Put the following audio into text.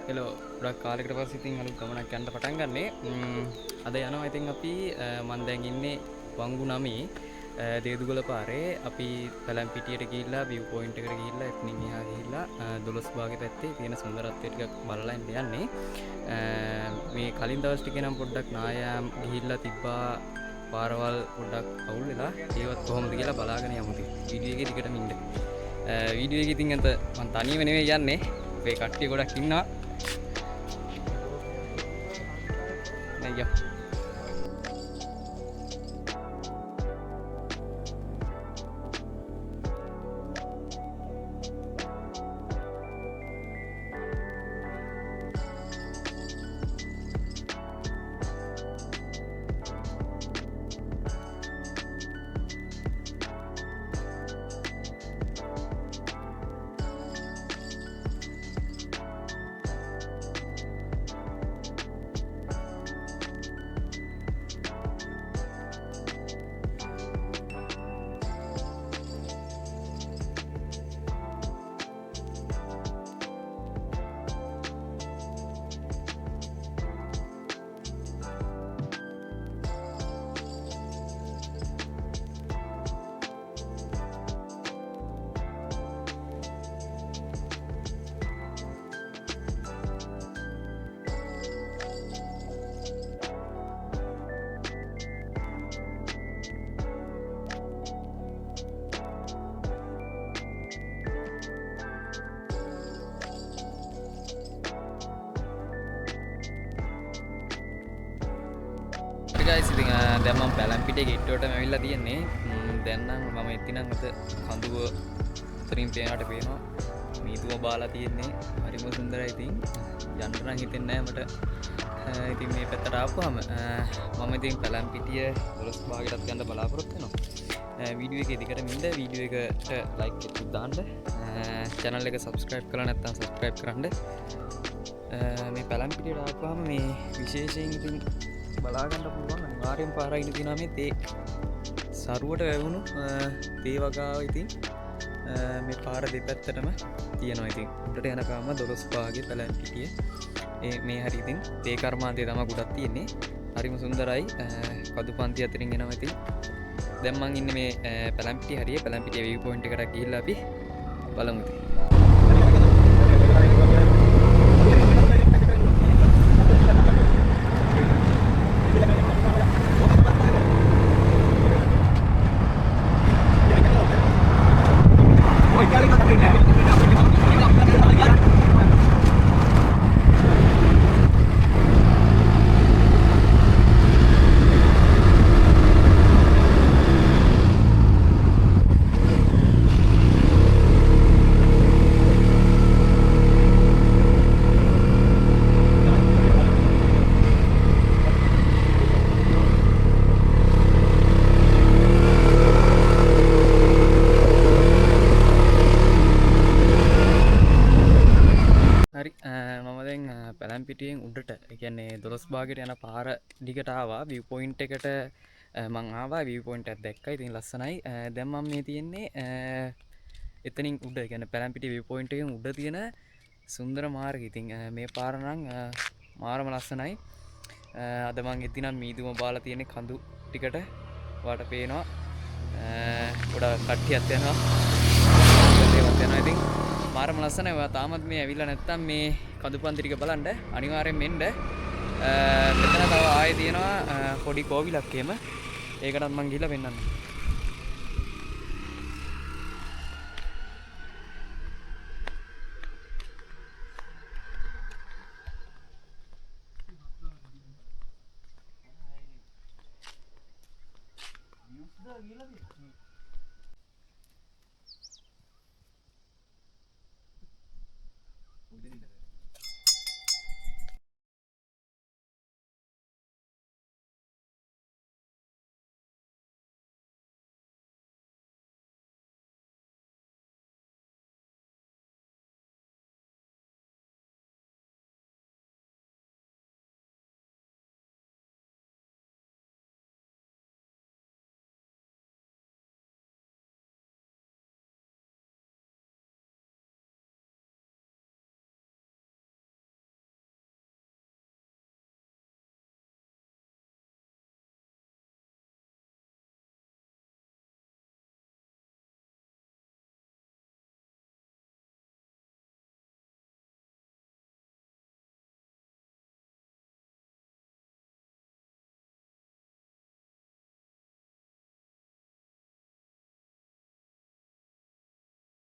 Hello ගොඩක් කාලෙකට පස්සේ ඉතින් අලුත් ගමනක් යන්න පටන් ගන්නෙ. අද යනවා ඉතින් අපි මම දැන් ඉන්නේ වංගු නමේ දේදුගල පාරේ. අපි පැලැම්පිටියට ගිහිල්ලා view point එකට ගිහිල්ලා එතනින් එහා ගිහිල්ලා දොළොස් බාගේ පැත්තේ තියෙන සුන්දරත්වය ටිකක් බලලා එන්න යන්නේ. මේ කලින් දවස් ටිකේ නම් පොඩ්ඩක් නායම් ගිහිල්ලා තිබ්බා පාරවල් පොඩ්ඩක් අවුල් වෙලා ඒවත් කොහොමද කියලා බලාගෙන යමු. වීඩියෝ එකේ දිගටම ඉන්න. වීඩියෝ එකේ ඉතින් අත මම තනියම නෙවෙයි යන්නේ. අපේ කට්ටිය ගොඩක් ඉන්නවා. අයියෝ guys, ඉතින් දැන් මම පැලැම්පිටියේ ගෙට්ටුවටම ඇවිල්ලා තියෙන්නේ. දැන් නම් මම එතිනම් අත කඳුව උතරින් පේනට පේනවා. මීදුම බාලා තියෙන්නේ. හරිම සුන්දරයි ඉතින්. යන්න නම් හිතෙන්නේ නැහැ මට. ඉතින් මේ පැත්තට ආපුවාම මම ඉතින් පැලැම්පිටිය දොළොස් භාගයටත් යන්න බලාපොරොත්තු වෙනවා. වීඩියෝ එකේ දිගටම ඉන්න වීඩියෝ එකට ලයික් එකක් දාන්න. channel එක subscribe කරලා නැත්නම් subscribe කරන්න. මේ පැලැම්පිටියට ආපුවාම මේ විශේෂයෙන් ඉතින් බලාගන්න පුළුවන් අනිවාර්යෙන් පාරයින් තියෙනවා මේ තේ සරුවට වැවුණු තේ වගාව ඉතින් මේ පාර දෙපැත්තටම තියෙනවා. ඉතින් උඩට යනකම් දොළොස් පාගේ පැලැම්පිටිය මේ හරි ඉතින් තේ කර්මාන්තය තමයි ගොඩක් තියෙන්නේ. හරිම සුන්දරයි. කදු පන්ති අතරින් එනවා. ඉතින් දැන් මං ඉන්නේ මේ පැලැම්පිටිය හරිය පැලැම්පිටිය view point එකට ගිහිල්ලා අපි බලමු ඉතින්. මම දැන් පැලැම්පිටියෙන් උඩට කියන්නේ දොළොස් භාගයට යන පාර දිගට ආවා. view point එකට මං ආවා. view point එකක් දැක්කා. ඉතින් ලස්සනයි. දැන් මම මේ තියෙන්නේ එතනින් උඩ කියන්නේ පැලැම්පිටිය view point එකෙන් උඩ තියෙන සුන්දර මාර්ගය. ඉතින් මේ පාර නම් මාරම ලස්සනයි. අද මං එදිනම් මීදුම බාලා තියෙන්නේ කඳු ටිකට වාට පේනවා. ගොඩක් කට්ටියක් යනවා. ඒවත් යනවා. ඉතින් මාරම ලස්සනයි. ඔයා තාමත් මේ ඇවිල්ලා නැත්තම් මේ කඳුපන්ති ටික බලන්න අනිවාර්යෙන් මෙන්න. මෙතන තව ආයේ තියෙනවා පොඩි කෝවිලක් එහෙම. ඒකටත් මං ගිහිල්ලා පෙන්නන්නම්.